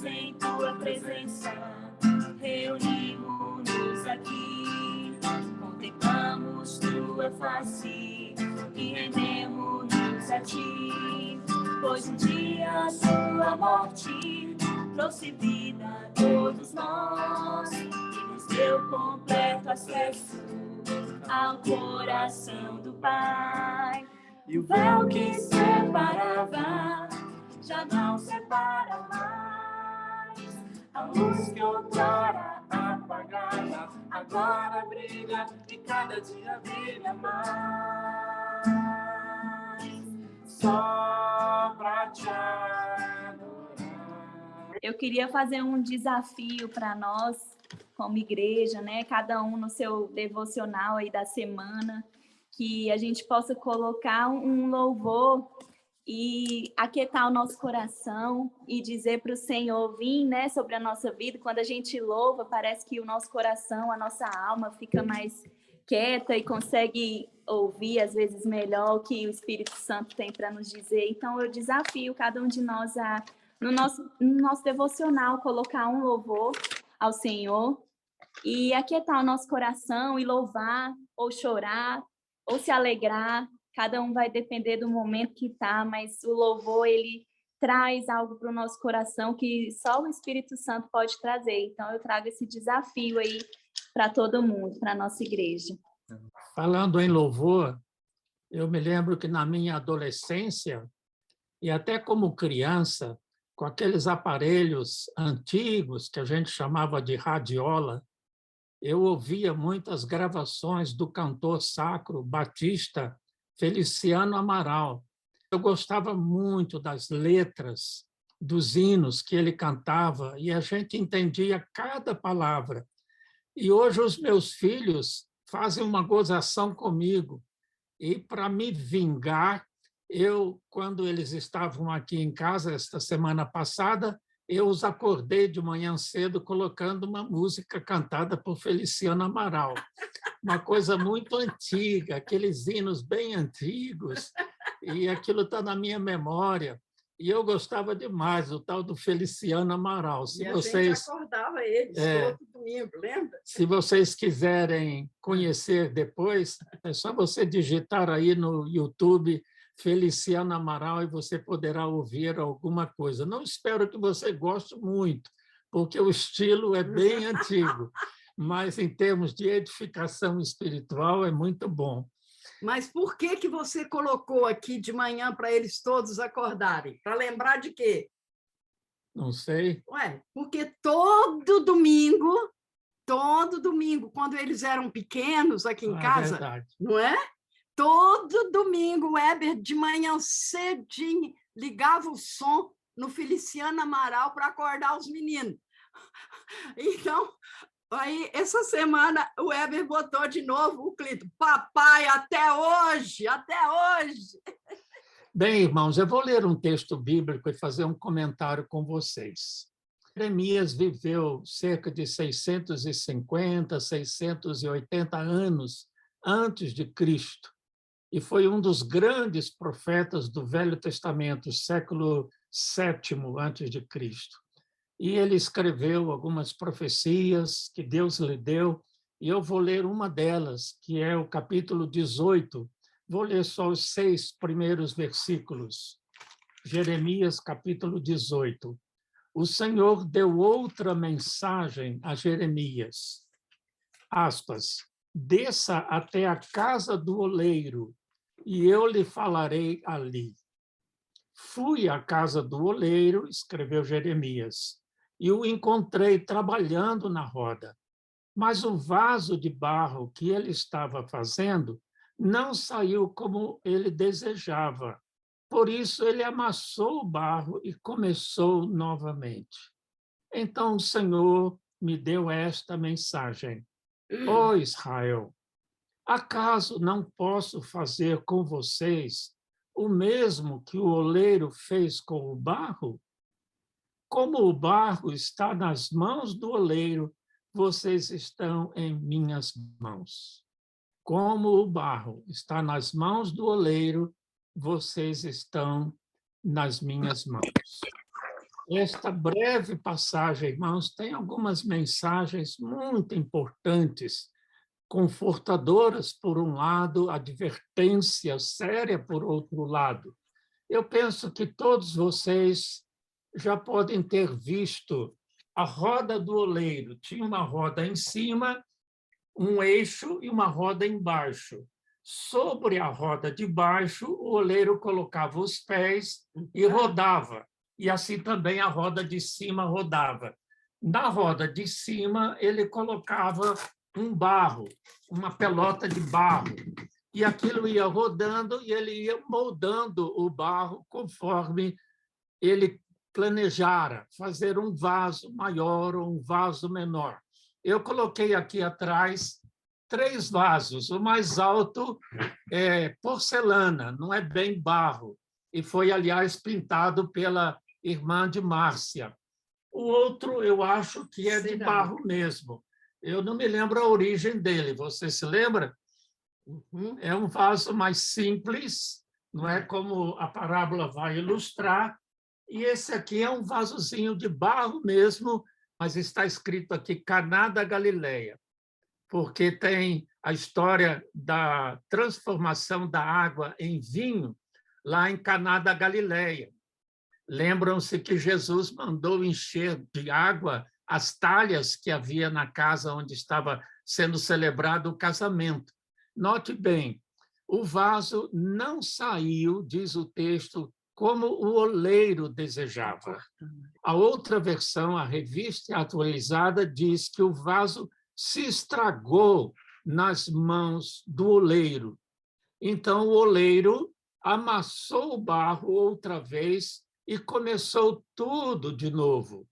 em tua presença, reunimos-nos aqui, contemplamos tua face e rendemos-nos a ti, pois um dia tua morte trouxe vida a todos nós e nos deu completo acesso ao coração do Pai. E o véu que separava já não separa mais. A luz que outrora apagava agora brilha e cada dia brilha mais. Só pra te adorar. Eu queria fazer um desafio para nós, como igreja, né? Cada um no seu devocional aí da semana, que a gente possa colocar um louvor e aquietar o nosso coração e dizer para o Senhor vir, né, sobre a nossa vida. Quando a gente louva, parece que o nosso coração, a nossa alma fica mais quieta e consegue ouvir, às vezes, melhor o que o Espírito Santo tem para nos dizer. Então, eu desafio cada um de nós a, no nosso devocional, colocar um louvor ao Senhor e aquietar o nosso coração e louvar, ou chorar, ou se alegrar. Cada um vai depender do momento que está, mas o louvor, ele traz algo para o nosso coração que só o Espírito Santo pode trazer. Então, eu trago esse desafio aí para todo mundo, para a nossa igreja. Falando em louvor, eu me lembro que na minha adolescência, e até como criança, com aqueles aparelhos antigos que a gente chamava de radiola, eu ouvia muitas gravações do cantor sacro batista Feliciano Amaral. Eu gostava muito das letras dos hinos que ele cantava e a gente entendia cada palavra. E hoje os meus filhos fazem uma gozação comigo. E, para me vingar, quando eles estavam aqui em casa, esta semana passada, eu os acordei de manhã cedo colocando uma música cantada por Feliciano Amaral. Uma coisa muito antiga, aqueles hinos bem antigos, e aquilo está na minha memória. E eu gostava demais do tal do Feliciano Amaral. Se vocês, a gente acordava eles todo domingo, lembra? Se vocês quiserem conhecer depois, é só você digitar aí no YouTube Feliciano Amaral e você poderá ouvir alguma coisa. Não espero que você goste muito, porque o estilo é bem antigo, mas em termos de edificação espiritual é muito bom. Mas por que você colocou aqui de manhã para eles todos acordarem? Para lembrar de quê? Não sei. Ué, porque todo domingo, quando eles eram pequenos aqui em casa, verdade. Não é? Todo domingo, o Heber, de manhã cedinho, ligava o som no Feliciano Amaral para acordar os meninos. Então, aí, essa semana, o Heber botou de novo o clipe. Papai, até hoje, até hoje. Bem, irmãos, eu vou ler um texto bíblico e fazer um comentário com vocês. Jeremias viveu cerca de 650, 680 anos antes de Cristo e foi um dos grandes profetas do Velho Testamento, século VII antes de Cristo. E ele escreveu algumas profecias que Deus lhe deu, e eu vou ler uma delas, que é o capítulo 18. Vou ler só os 6 primeiros versículos. Jeremias, capítulo 18. O Senhor deu outra mensagem a Jeremias. Aspas. Desça até a casa do oleiro, e eu lhe falarei ali. Fui à casa do oleiro, escreveu Jeremias, e o encontrei trabalhando na roda. Mas o vaso de barro que ele estava fazendo não saiu como ele desejava. Por isso, ele amassou o barro e começou novamente. Então, o Senhor me deu esta mensagem. Ó Israel, acaso não posso fazer com vocês o mesmo que o oleiro fez com o barro? Como o barro está nas mãos do oleiro, vocês estão em minhas mãos. Como o barro está nas mãos do oleiro, vocês estão nas minhas mãos. esta breve passagem, irmãos, tem algumas mensagens muito importantes, confortadoras, por um lado, advertência séria, por outro lado. Eu penso que todos vocês já podem ter visto a roda do oleiro. Tinha uma roda em cima, um eixo e uma roda embaixo. Sobre a roda de baixo, o oleiro colocava os pés e rodava. E assim também a roda de cima rodava. Na roda de cima, ele colocava um barro, uma pelota de barro. E aquilo ia rodando e ele ia moldando o barro conforme ele planejara fazer um vaso maior ou um vaso menor. Eu coloquei aqui atrás 3 vasos. O mais alto é porcelana, não é bem barro, e foi, aliás, pintado pela irmã de Márcia. O outro, eu acho que é de barro mesmo. Eu não me lembro a origem dele. Você se lembra? É um vaso mais simples, não é como a parábola vai ilustrar. E esse aqui é um vasozinho de barro mesmo, mas está escrito aqui Caná da Galileia, porque tem a história da transformação da água em vinho lá em Caná da Galileia. Lembram-se que Jesus mandou encher de água as talhas que havia na casa onde estava sendo celebrado o casamento. Note bem, o vaso não saiu, diz o texto, como o oleiro desejava. A outra versão, a Revista Atualizada, diz que o vaso se estragou nas mãos do oleiro. Então, o oleiro amassou o barro outra vez e começou tudo de novo.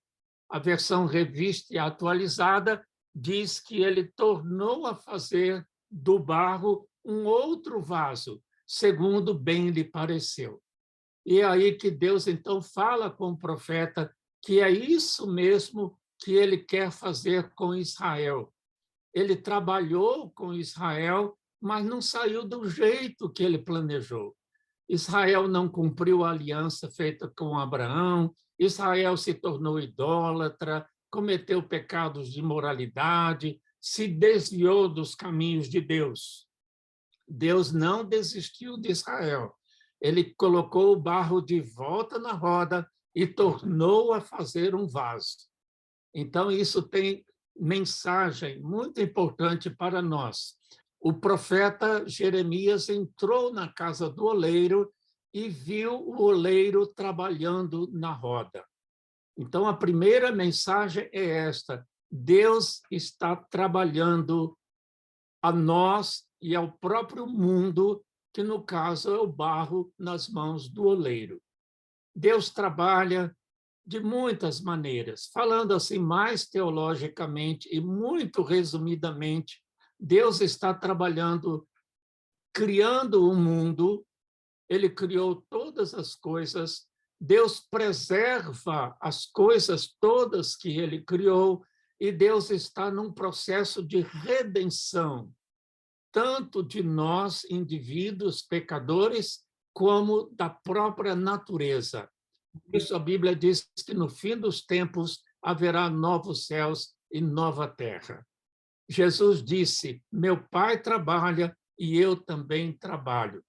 A versão Revista Atualizada diz que ele tornou a fazer do barro um outro vaso, segundo bem lhe pareceu. E é aí que Deus, então, fala com o profeta que é isso mesmo que ele quer fazer com Israel. Ele trabalhou com Israel, mas não saiu do jeito que ele planejou. Israel não cumpriu a aliança feita com Abraão, Israel se tornou idólatra, cometeu pecados de imoralidade, se desviou dos caminhos de Deus. Deus não desistiu de Israel. Ele colocou o barro de volta na roda e tornou a fazer um vaso. Então, isso tem mensagem muito importante para nós. O profeta Jeremias entrou na casa do oleiro e viu o oleiro trabalhando na roda. Então, a primeira mensagem é esta: Deus está trabalhando a nós e ao próprio mundo, que, no caso, é o barro nas mãos do oleiro. Deus trabalha de muitas maneiras. Falando assim mais teologicamente e muito resumidamente, Deus está trabalhando, criando o mundo, ele criou todas as coisas, Deus preserva as coisas todas que ele criou, e Deus está num processo de redenção, tanto de nós, indivíduos, pecadores, como da própria natureza. Por isso a Bíblia diz que no fim dos tempos haverá novos céus e nova terra. Jesus disse: meu Pai trabalha e eu também trabalho.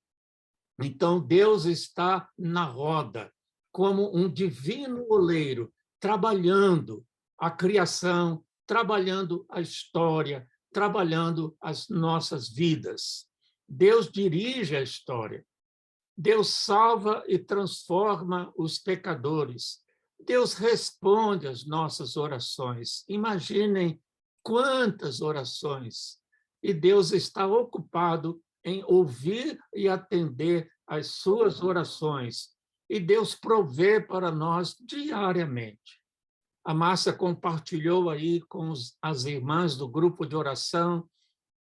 Então Deus está na roda, como um divino oleiro, trabalhando a criação, trabalhando a história, trabalhando as nossas vidas. Deus dirige a história. Deus salva e transforma os pecadores. Deus responde às nossas orações. Imaginem quantas orações. E Deus está ocupado em ouvir e atender às suas orações. E Deus provê para nós diariamente. A Márcia compartilhou aí com as irmãs do grupo de oração,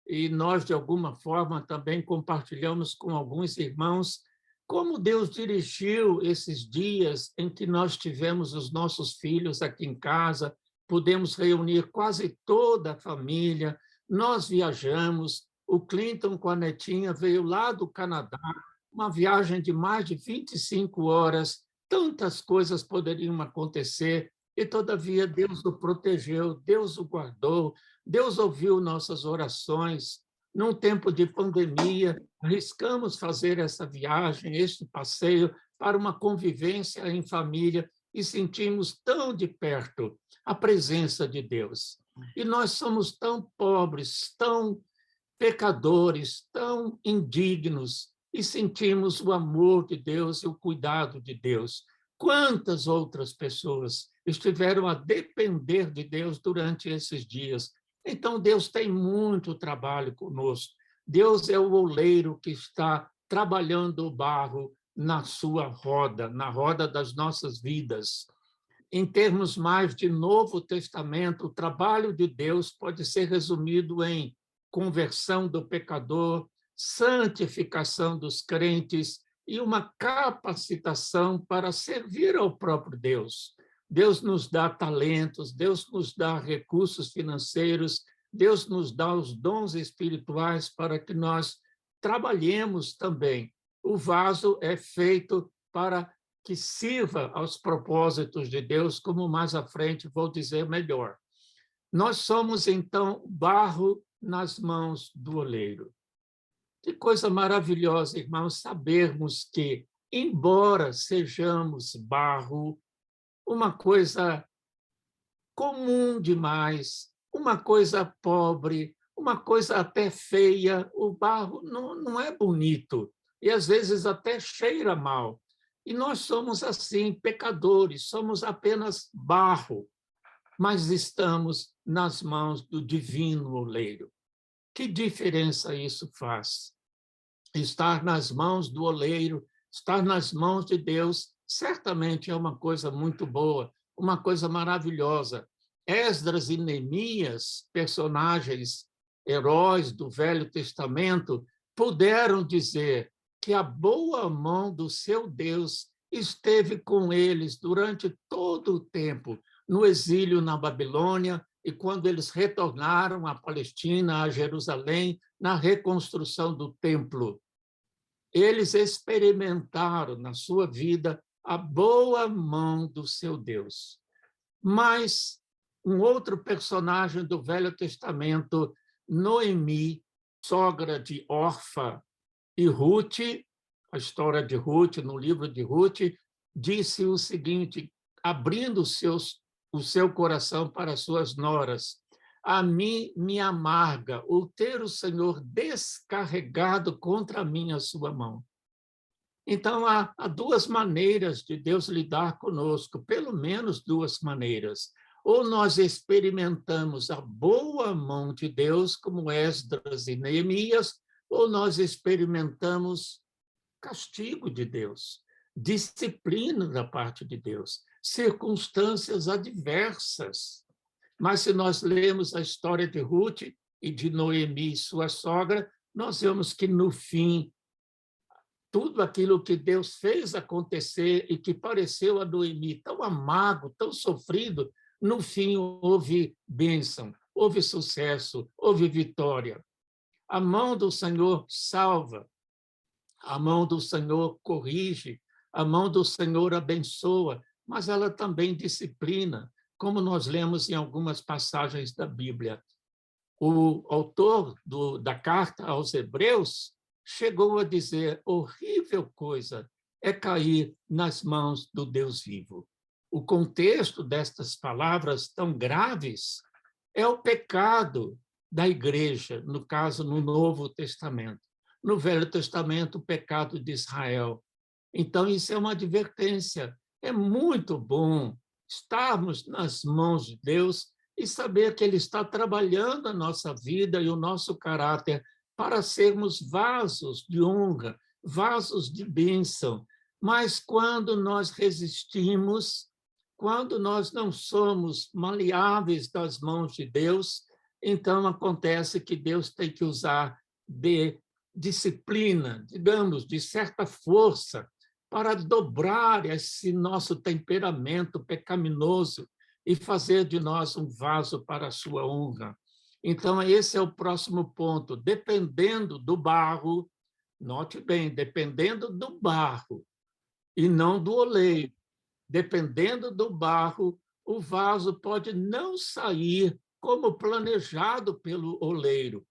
e nós, de alguma forma, também compartilhamos com alguns irmãos como Deus dirigiu esses dias em que nós tivemos os nossos filhos aqui em casa, pudemos reunir quase toda a família, nós viajamos, o Clinton com a netinha veio lá do Canadá, uma viagem de mais de 25 horas tantas coisas poderiam acontecer, e, todavia, Deus o protegeu, Deus o guardou, Deus ouviu nossas orações. Num tempo de pandemia, arriscamos fazer essa viagem, este passeio, para uma convivência em família, e sentimos tão de perto a presença de Deus. E nós somos tão pobres, tão pecadores, tão indignos, e sentimos o amor de Deus e o cuidado de Deus. Quantas outras pessoas estiveram a depender de Deus durante esses dias? Então, Deus tem muito trabalho conosco. Deus é o oleiro que está trabalhando o barro na sua roda, na roda das nossas vidas. Em termos mais de Novo Testamento, o trabalho de Deus pode ser resumido em conversão do pecador, santificação dos crentes e uma capacitação para servir ao próprio Deus. Deus nos dá talentos, Deus nos dá recursos financeiros, Deus nos dá os dons espirituais para que nós trabalhemos também. O vaso é feito para que sirva aos propósitos de Deus, como mais à frente vou dizer melhor. Nós somos, então, barro nas mãos do oleiro. Que coisa maravilhosa, irmãos, sabermos que, embora sejamos barro, uma coisa comum demais, uma coisa pobre, uma coisa até feia, o barro não é bonito, e às vezes até cheira mal. E nós somos assim, pecadores, somos apenas barro, mas estamos nas mãos do divino oleiro. Que diferença isso faz? Estar nas mãos do oleiro, estar nas mãos de Deus, certamente é uma coisa muito boa, uma coisa maravilhosa. Esdras e Neemias, personagens, heróis do Velho Testamento, puderam dizer que a boa mão do seu Deus esteve com eles durante todo o tempo, no exílio na Babilônia, e quando eles retornaram à Palestina, a Jerusalém, na reconstrução do templo. Eles experimentaram na sua vida a boa mão do seu Deus. Mas um outro personagem do Velho Testamento, Noemi, sogra de Orfa, e Ruth, a história de Ruth, no livro de Ruth, disse o seguinte, abrindo o seu coração para suas noras: a mim me amarga o ter o Senhor descarregado contra mim a sua mão. Então, há duas maneiras de Deus lidar conosco, pelo menos duas maneiras. Ou nós experimentamos a boa mão de Deus, como Esdras e Neemias, ou nós experimentamos castigo de Deus, disciplina da parte de Deus, circunstâncias adversas. Mas se nós lemos a história de Ruth e de Noemi, sua sogra, nós vemos que, no fim, tudo aquilo que Deus fez acontecer e que pareceu a Noemi tão amargo, tão sofrido, no fim houve bênção, houve sucesso, houve vitória. A mão do Senhor salva, a mão do Senhor corrige, a mão do Senhor abençoa, mas ela também disciplina, como nós lemos em algumas passagens da Bíblia. O autor da carta aos Hebreus chegou a dizer: horrível coisa é cair nas mãos do Deus vivo. O contexto destas palavras tão graves é o pecado da igreja, no caso, no Novo Testamento. No Velho Testamento, o pecado de Israel. Então, isso é uma advertência. É muito bom estarmos nas mãos de Deus e saber que Ele está trabalhando a nossa vida e o nosso caráter para sermos vasos de honra, vasos de bênção. Mas quando nós resistimos, quando nós não somos maleáveis das mãos de Deus, então acontece que Deus tem que usar de disciplina, digamos, de certa força, para dobrar esse nosso temperamento pecaminoso e fazer de nós um vaso para a sua honra. Então, esse é o próximo ponto. Dependendo do barro, note bem, dependendo do barro, e não do oleiro, dependendo do barro, o vaso pode não sair como planejado pelo oleiro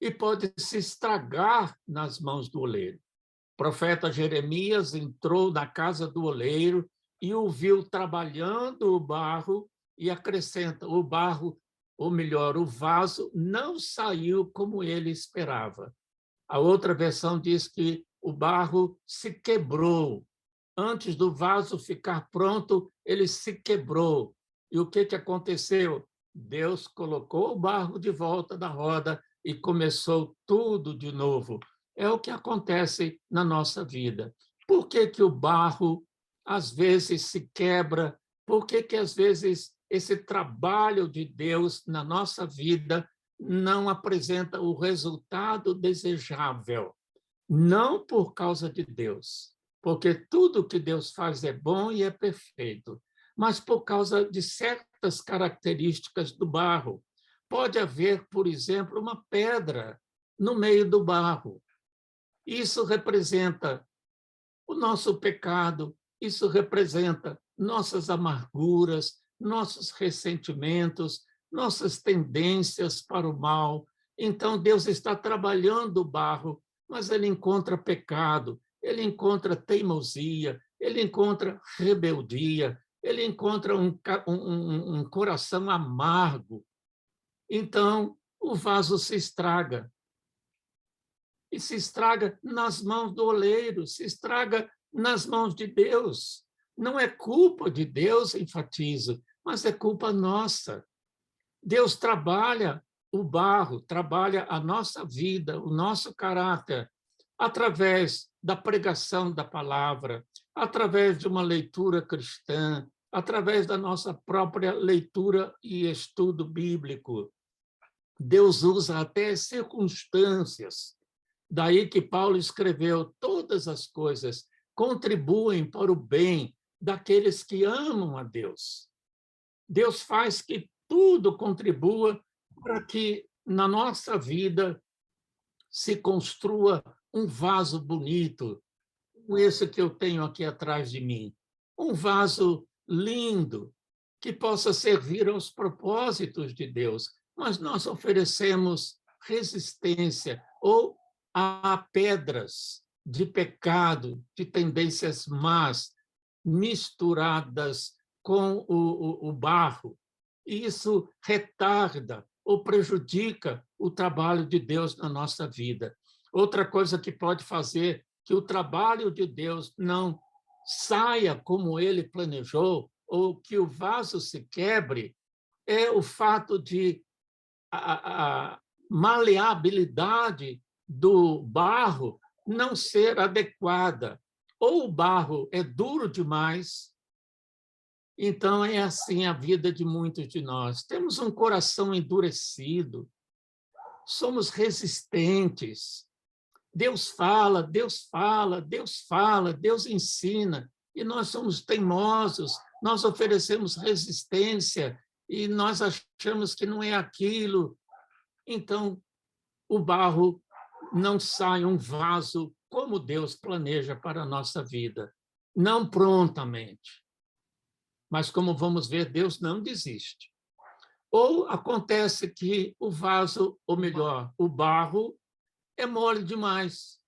e pode se estragar nas mãos do oleiro. O profeta Jeremias entrou na casa do oleiro e o viu trabalhando o barro e acrescenta, o barro, ou melhor, o vaso não saiu como ele esperava. A outra versão diz que o barro se quebrou. Antes do vaso ficar pronto, ele se quebrou. E o que aconteceu? Deus colocou o barro de volta da roda e começou tudo de novo. É o que acontece na nossa vida. Por que o barro, às vezes, se quebra? Por que às vezes, esse trabalho de Deus na nossa vida não apresenta o resultado desejável? Não por causa de Deus, porque tudo que Deus faz é bom e é perfeito, mas por causa de certas características do barro. Pode haver, por exemplo, uma pedra no meio do barro. Isso representa o nosso pecado, isso representa nossas amarguras, nossos ressentimentos, nossas tendências para o mal. Então, Deus está trabalhando o barro, mas ele encontra pecado, ele encontra teimosia, ele encontra rebeldia, ele encontra um coração amargo. Então, o vaso se estraga. E se estraga nas mãos do oleiro, se estraga nas mãos de Deus. Não é culpa de Deus, enfatizo, mas é culpa nossa. Deus trabalha o barro, trabalha a nossa vida, o nosso caráter, através da pregação da palavra, através de uma leitura cristã, através da nossa própria leitura e estudo bíblico. Deus usa até circunstâncias. Daí que Paulo escreveu: todas as coisas contribuem para o bem daqueles que amam a Deus. Deus faz que tudo contribua para que na nossa vida se construa um vaso bonito, como esse que eu tenho aqui atrás de mim. Um vaso lindo, que possa servir aos propósitos de Deus, mas nós oferecemos resistência ou a pedras de pecado, de tendências más, misturadas com o barro. E isso retarda ou prejudica o trabalho de Deus na nossa vida. Outra coisa que pode fazer que o trabalho de Deus não saia como ele planejou, ou que o vaso se quebre, é o fato de a maleabilidade do barro não ser adequada. Ou o barro é duro demais, então é assim a vida de muitos de nós. Temos um coração endurecido, somos resistentes. Deus fala, Deus fala, Deus fala, Deus ensina, e nós somos teimosos, nós oferecemos resistência e nós achamos que não é aquilo. Então, o barro não sai um vaso como Deus planeja para a nossa vida, não prontamente. Mas, como vamos ver, Deus não desiste. Ou acontece que o vaso, ou melhor, o barro, é mole demais,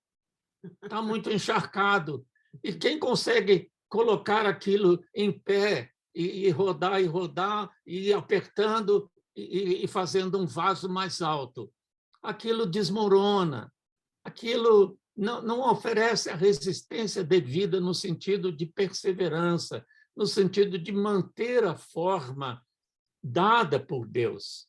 está muito encharcado. E quem consegue colocar aquilo em pé e rodar, e ir apertando e fazendo um vaso mais alto? Aquilo desmorona, aquilo não oferece a resistência devida no sentido de perseverança, no sentido de manter a forma dada por Deus.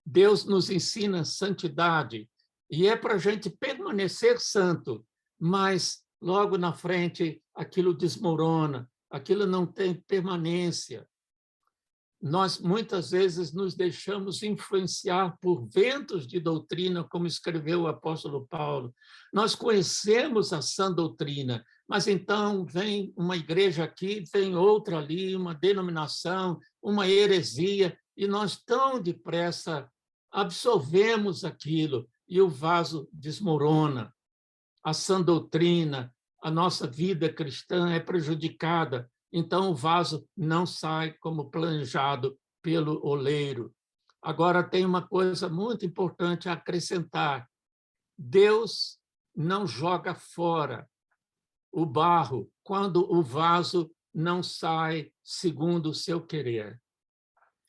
Deus nos ensina santidade, e é para a gente permanecer santo, mas logo na frente aquilo desmorona, aquilo não tem permanência. Nós muitas vezes nos deixamos influenciar por ventos de doutrina, como escreveu o apóstolo Paulo. Nós conhecemos a sã doutrina, mas então vem uma igreja aqui, vem outra ali, uma denominação, uma heresia, e nós tão depressa absorvemos aquilo e o vaso desmorona. A sã doutrina, a nossa vida cristã é prejudicada, então o vaso não sai como planejado pelo oleiro. Agora, tem uma coisa muito importante a acrescentar. Deus não joga fora o barro quando o vaso não sai segundo o seu querer.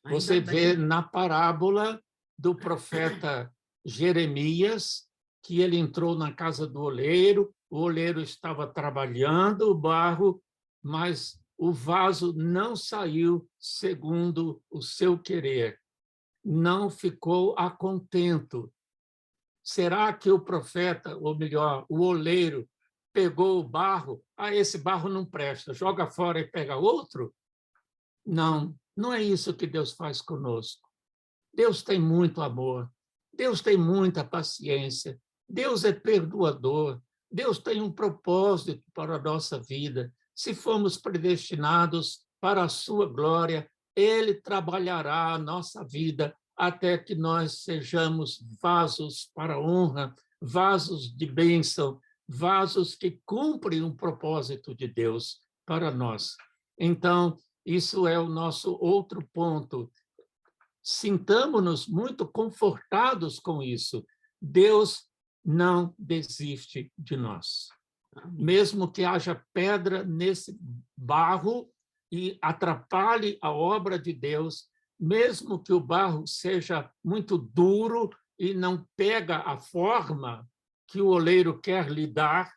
Você vê na parábola do profeta Jeremias que ele entrou na casa do oleiro, o oleiro estava trabalhando o barro, mas o vaso não saiu segundo o seu querer, não ficou a contento. Será que o profeta, ou melhor, o oleiro, pegou o barro? Esse barro não presta, joga fora e pega outro? Não, não é isso que Deus faz conosco. Deus tem muito amor, Deus tem muita paciência, Deus é perdoador, Deus tem um propósito para a nossa vida. Se fomos predestinados para a sua glória, Ele trabalhará a nossa vida até que nós sejamos vasos para a honra, vasos de bênção, vasos que cumprem um propósito de Deus para nós. Então, isso é o nosso outro ponto. Sintamo-nos muito confortados com isso. Deus não desiste de nós. Mesmo que haja pedra nesse barro e atrapalhe a obra de Deus, mesmo que o barro seja muito duro e não pega a forma que o oleiro quer lhe dar,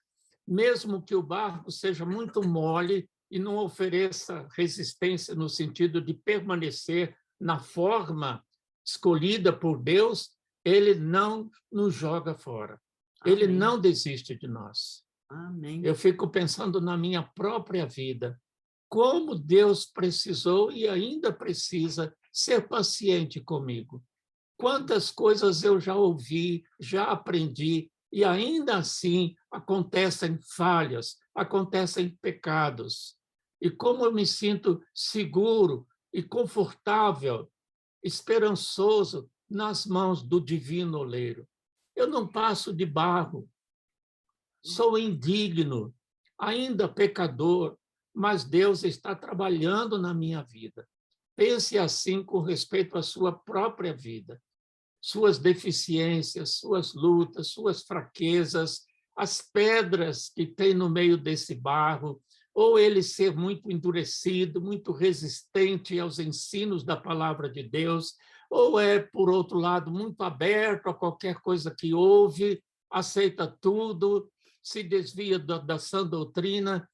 mesmo que o barro seja muito mole e não ofereça resistência no sentido de permanecer na forma escolhida por Deus, ele não nos joga fora. Ele Amém. não desiste de nós. Amém. Eu fico pensando na minha própria vida, como Deus precisou e ainda precisa ser paciente comigo. Quantas coisas eu já ouvi, já aprendi, e ainda assim acontecem falhas, acontecem pecados. E como eu me sinto seguro e confortável, esperançoso nas mãos do divino oleiro. Eu não passo de barro, sou indigno, ainda pecador, mas Deus está trabalhando na minha vida. Pense assim com respeito à sua própria vida, suas deficiências, suas lutas, suas fraquezas, as pedras que tem no meio desse barro, ou ele ser muito endurecido, muito resistente aos ensinos da palavra de Deus, ou é, por outro lado, muito aberto a qualquer coisa que ouve, aceita tudo, se desvia da sã doutrina,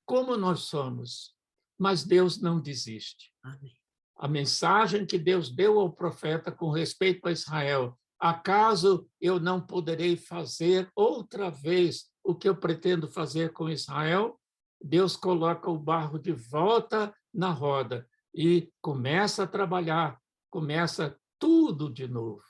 como nós somos. Mas Deus não desiste. Amém. A mensagem que Deus deu ao profeta com respeito a Israel: acaso eu não poderei fazer outra vez o que eu pretendo fazer com Israel? Deus coloca o barro de volta na roda e começa a trabalhar, começa tudo de novo.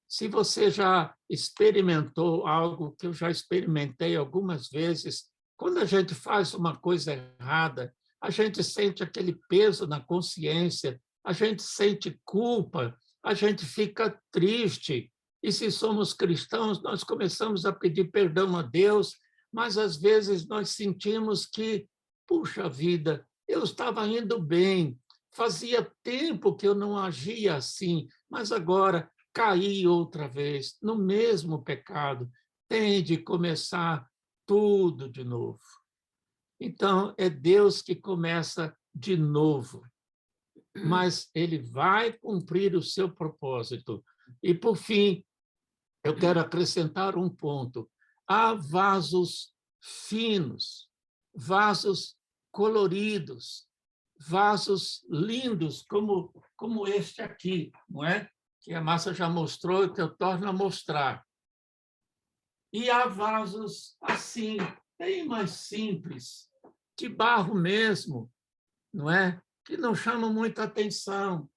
Se você já experimentou algo que eu já experimentei algumas vezes, quando a gente faz uma coisa errada, a gente sente aquele peso na consciência, a gente sente culpa, a gente fica triste. E se somos cristãos, nós começamos a pedir perdão a Deus, mas às vezes nós sentimos que, puxa vida, eu estava indo bem, fazia tempo que eu não agia assim, mas agora caí outra vez no mesmo pecado. Tem de começar tudo de novo. Então, é Deus que começa de novo, mas ele vai cumprir o seu propósito. E, por fim, eu quero acrescentar um ponto. Há vasos finos, vasos coloridos, vasos lindos, como este aqui, não é? Que a Márcia já mostrou e que eu torno a mostrar. E há vasos assim, bem mais simples, de barro mesmo, não é? Que não chamam muita atenção.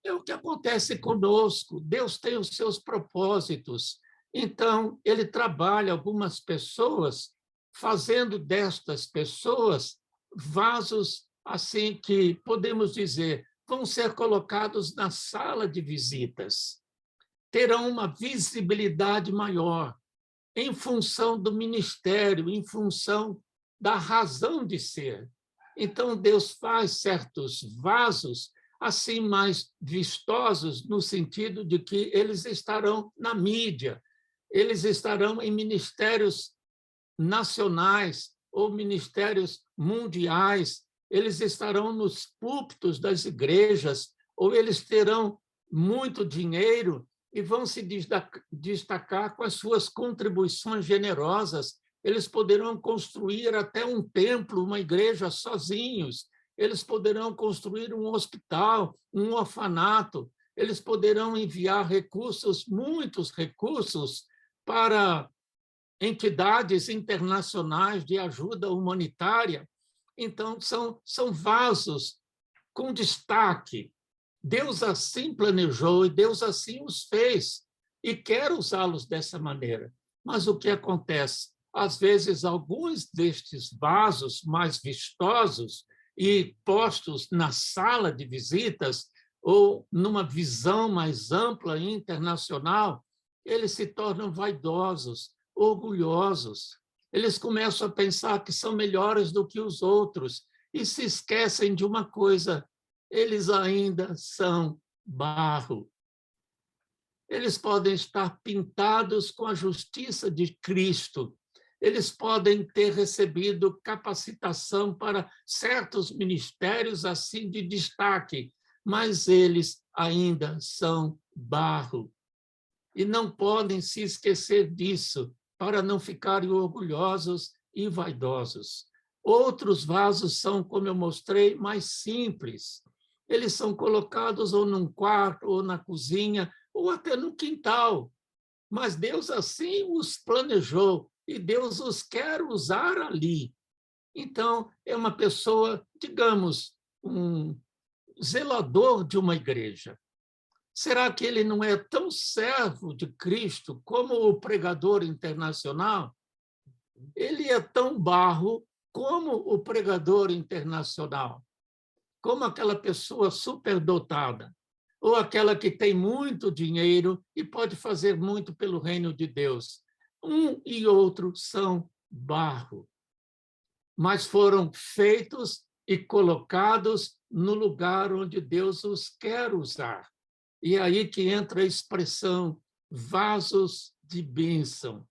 É o que acontece conosco. Deus tem os seus propósitos. Então, ele trabalha algumas pessoas, fazendo destas pessoas vasos assim que, podemos dizer, vão ser colocados na sala de visitas. Terão uma visibilidade maior em função do ministério, em função da razão de ser. Então, Deus faz certos vasos assim mais vistosos, no sentido de que eles estarão na mídia, eles estarão em ministérios nacionais ou ministérios mundiais, eles estarão nos púlpitos das igrejas, ou eles terão muito dinheiro e vão se destacar com as suas contribuições generosas. Eles poderão construir até um templo, uma igreja sozinhos. Eles poderão construir um hospital, um orfanato. Eles poderão enviar recursos, muitos recursos, para entidades internacionais de ajuda humanitária. Então, são vasos com destaque. Deus assim planejou e Deus assim os fez e quer usá-los dessa maneira. Mas o que acontece? Às vezes, alguns destes vasos mais vistosos e postos na sala de visitas ou numa visão mais ampla e internacional, eles se tornam vaidosos, orgulhosos. Eles começam a pensar que são melhores do que os outros e se esquecem de uma coisa: eles ainda são barro. Eles podem estar pintados com a justiça de Cristo, eles podem ter recebido capacitação para certos ministérios assim de destaque, mas eles ainda são barro. E não podem se esquecer disso, para não ficarem orgulhosos e vaidosos. Outros vasos são, como eu mostrei, mais simples. Eles são colocados ou num quarto, ou na cozinha, ou até no quintal. Mas Deus assim os planejou e Deus os quer usar ali. Então, é uma pessoa, digamos, um zelador de uma igreja. Será que ele não é tão servo de Cristo como o pregador internacional? Ele é tão barro como o pregador internacional, como aquela pessoa superdotada, ou aquela que tem muito dinheiro e pode fazer muito pelo reino de Deus. Um e outro são barro, mas foram feitos e colocados no lugar onde Deus os quer usar. E é aí que entra a expressão vasos de bênção.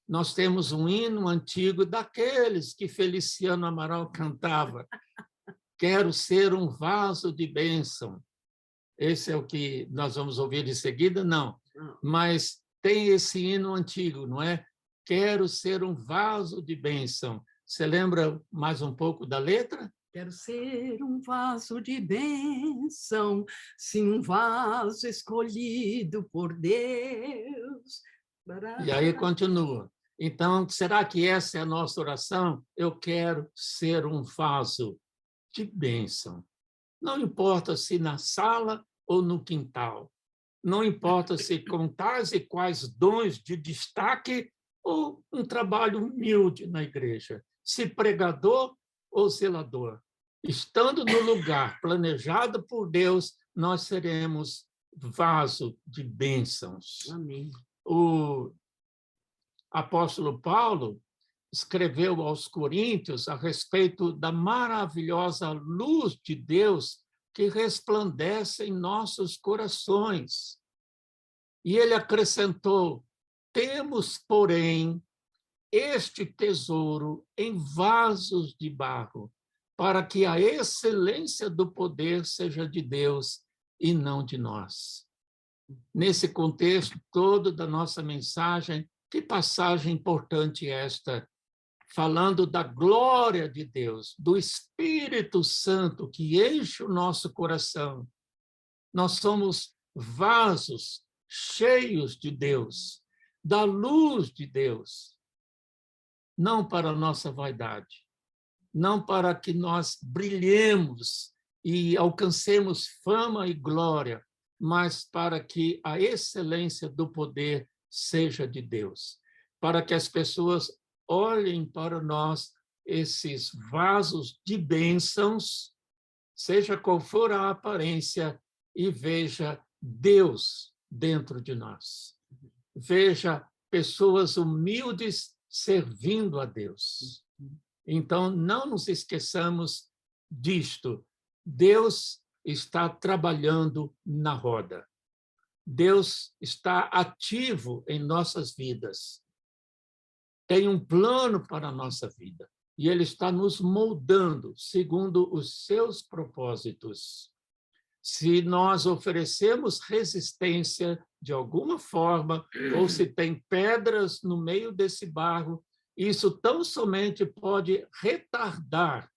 Nós temos um hino antigo daqueles que Feliciano Amaral cantava. Quero ser um vaso de bênção. Esse é o que nós vamos ouvir em seguida? Não. Mas tem esse hino antigo, não é? Quero ser um vaso de bênção. Você lembra mais um pouco da letra? Quero ser um vaso de bênção, sim, um vaso escolhido por Deus. E aí continua. Então, será que essa é a nossa oração? Eu quero ser um vaso de bênção. Não importa se na sala ou no quintal. Não importa se com tais e quais dons de destaque ou um trabalho humilde na igreja. Se pregador ou zelador. Estando no lugar planejado por Deus, nós seremos vaso de bênçãos. Amém. O apóstolo Paulo escreveu aos Coríntios a respeito da maravilhosa luz de Deus que resplandece em nossos corações. E ele acrescentou: temos, porém, este tesouro em vasos de barro, para que a excelência do poder seja de Deus e não de nós. Nesse contexto todo da nossa mensagem, que passagem importante esta, falando da glória de Deus, do Espírito Santo que enche o nosso coração. Nós somos vasos cheios de Deus, da luz de Deus, não para a nossa vaidade, não para que nós brilhemos e alcancemos fama e glória, mas para que a excelência do poder seja de Deus, para que as pessoas olhem para nós, esses vasos de bênçãos, seja qual for a aparência, e veja Deus dentro de nós. Veja pessoas humildes servindo a Deus. Então, não nos esqueçamos disto. Deus está trabalhando na roda. Deus está ativo em nossas vidas. Tem um plano para a nossa vida. E Ele está nos moldando segundo os seus propósitos. Se nós oferecemos resistência de alguma forma, ou se tem pedras no meio desse barro, isso tão somente pode retardar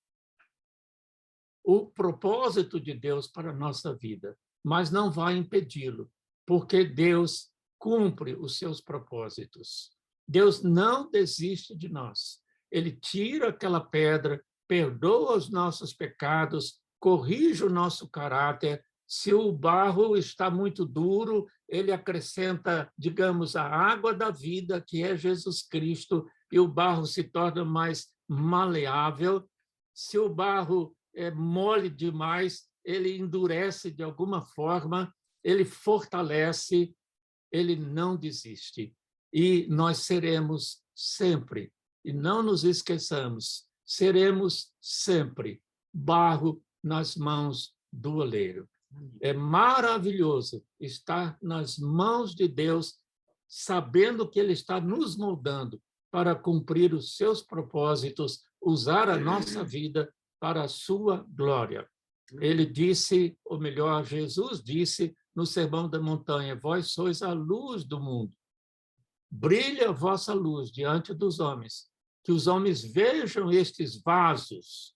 o propósito de Deus para a nossa vida, mas não vai impedi-lo, porque Deus cumpre os seus propósitos. Deus não desiste de nós. Ele tira aquela pedra, perdoa os nossos pecados, corrige o nosso caráter. Se o barro está muito duro, ele acrescenta, digamos, a água da vida, que é Jesus Cristo, e o barro se torna mais maleável. Se o barro é mole demais, ele endurece de alguma forma, ele fortalece, ele não desiste. E nós seremos sempre, e não nos esqueçamos, seremos sempre barro nas mãos do oleiro. É maravilhoso estar nas mãos de Deus, sabendo que Ele está nos moldando para cumprir os seus propósitos, usar a nossa vida para a sua glória. Ele disse, ou melhor, Jesus disse no Sermão da Montanha: vós sois a luz do mundo. Brilha a vossa luz diante dos homens, que os homens vejam estes vasos.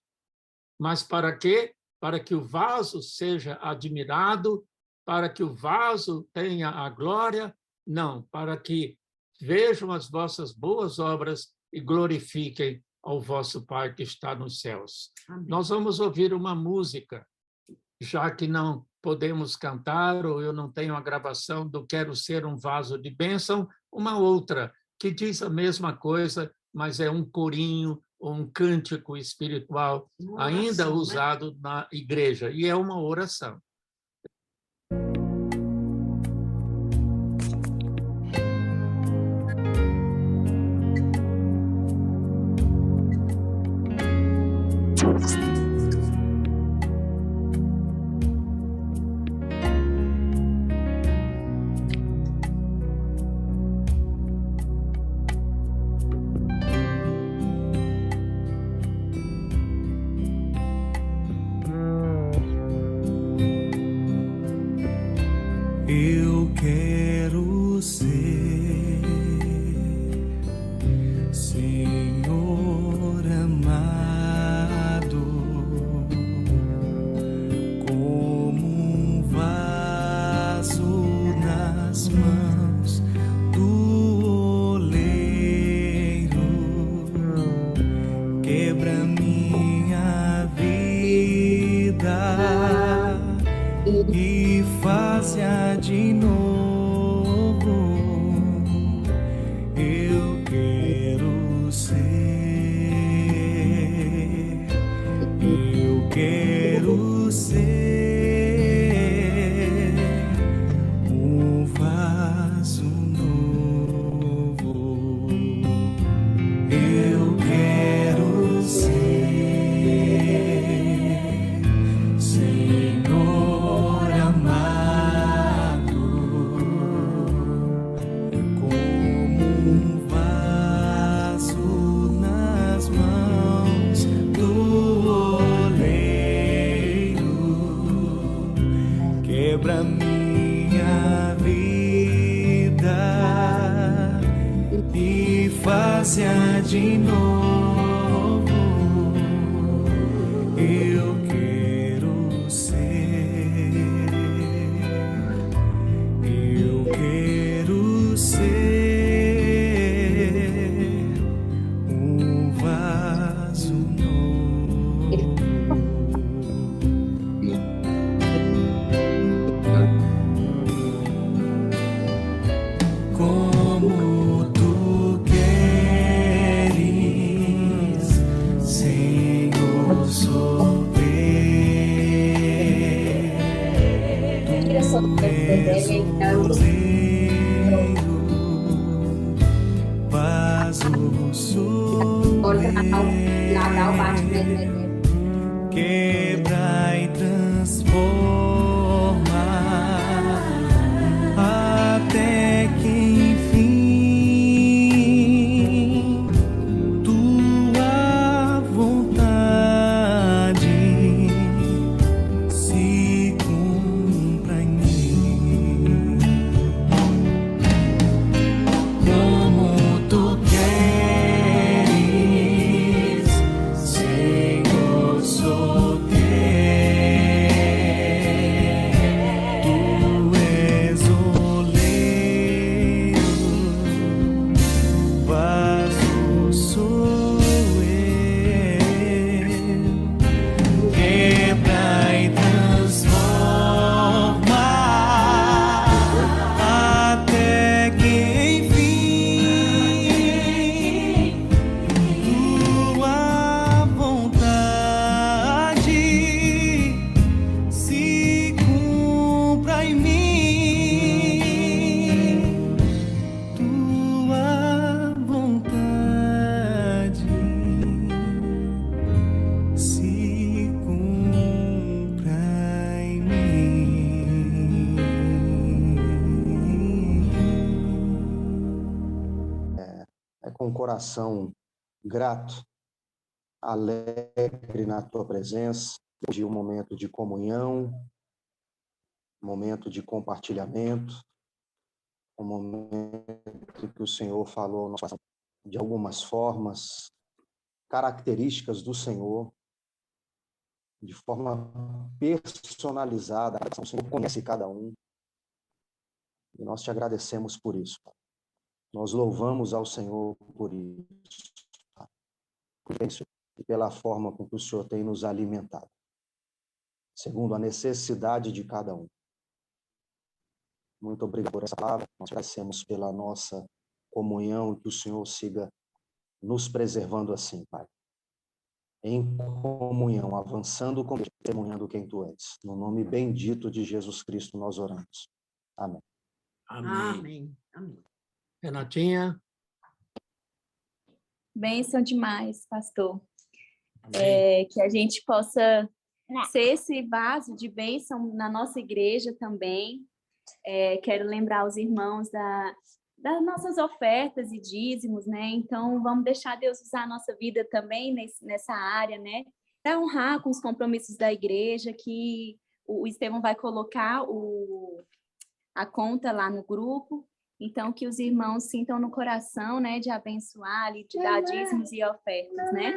Mas para quê? Para que o vaso seja admirado, para que o vaso tenha a glória? Não, para que vejam as vossas boas obras e glorifiquem ao vosso Pai que está nos céus. Amém. Nós vamos ouvir uma música, já que não podemos cantar, ou eu não tenho a gravação do Quero Ser um Vaso de Bênção, uma outra que diz a mesma coisa, mas é um corinho, ou um cântico espiritual ainda usado na igreja, e é uma oração. Eu quero ser, Senhor amado, como um vaso nas mãos do oleiro. Quebra minha vida e faz-a de novo. Eu quero ser, eu quero ser um vaso novo. Eu quero ser, Senhor amado, como um vaso nas mãos do oleiro. Quebra minha vida e faz-a de novo. Eu quero ser, eu quero ser um vaso novo. Como tu queres, Senhor, sou teu. Tu és o oleiro, vaso sou Enquanto Natal bate mesmo. Quebra e transforma até que enfim tua vontade se cumpra em mim, como tu queres, Senhor, sou teu. Tu és oleiro, vaso sou eu. Quebra e transforma até que enfim tua vontade se cumpra em mim, tua vontade se cumpra em mim. É com o coração grato, alegre na tua presença, de um momento de comunhão, um momento de compartilhamento, um momento que o Senhor falou ao nosso coração de algumas formas, características do Senhor, de forma personalizada. O Senhor conhece cada um, e nós te agradecemos por isso, Pai. Nós louvamos ao Senhor por isso, Pai. Por isso e pela forma com que o Senhor tem nos alimentado, segundo a necessidade de cada um. Muito obrigado por essa palavra. Nós agradecemos pela nossa comunhão e que o Senhor siga nos preservando assim, Pai. Em comunhão, avançando com Deus, testemunhando quem Tu és. No nome bendito de Jesus Cristo nós oramos. Amém. Amém. Amém. Renatinha? Bênção demais, pastor. Amém. Que a gente possa ser esse vaso de bênção na nossa igreja também. Quero lembrar os irmãos das nossas ofertas e dízimos, né? Então, vamos deixar Deus usar a nossa vida também nessa área, né? Para honrar com os compromissos da igreja, que o Estevão vai colocar a conta lá no grupo. Então, que os irmãos sintam no coração, né? De abençoar, de dar dízimos e ofertas, né?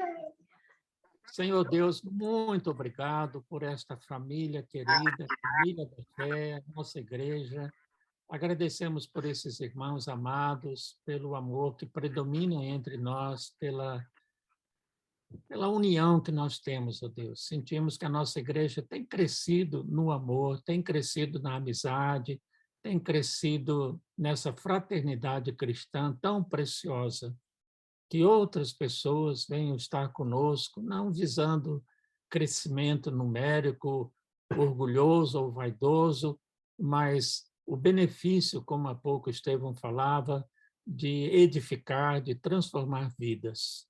Senhor Deus, muito obrigado por esta família querida, família da fé, nossa igreja. Agradecemos por esses irmãos amados, pelo amor que predomina entre nós, pela união que nós temos, ó Deus. Sentimos que a nossa igreja tem crescido no amor, tem crescido na amizade, tem crescido nessa fraternidade cristã tão preciosa. Que outras pessoas venham estar conosco, não visando crescimento numérico, orgulhoso ou vaidoso, mas o benefício, como há pouco Estevão falava, de edificar, de transformar vidas.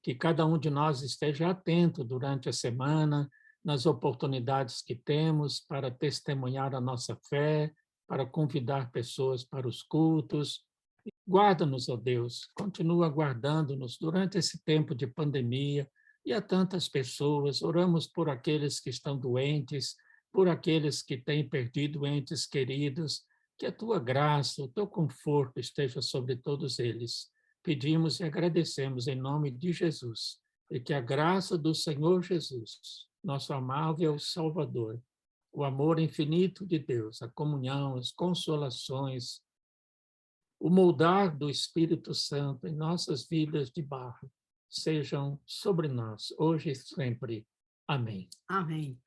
Que cada um de nós esteja atento durante a semana, nas oportunidades que temos para testemunhar a nossa fé, para convidar pessoas para os cultos. Guarda-nos, ó Deus, continua guardando-nos durante esse tempo de pandemia e a tantas pessoas. Oramos por aqueles que estão doentes, por aqueles que têm perdido entes queridos, que a tua graça, o teu conforto esteja sobre todos eles. Pedimos e agradecemos em nome de Jesus, e que a graça do Senhor Jesus, nosso amável Salvador, o amor infinito de Deus, a comunhão, as consolações, o moldar do Espírito Santo em nossas vidas de barro, sejam sobre nós, hoje e sempre. Amém. Amém.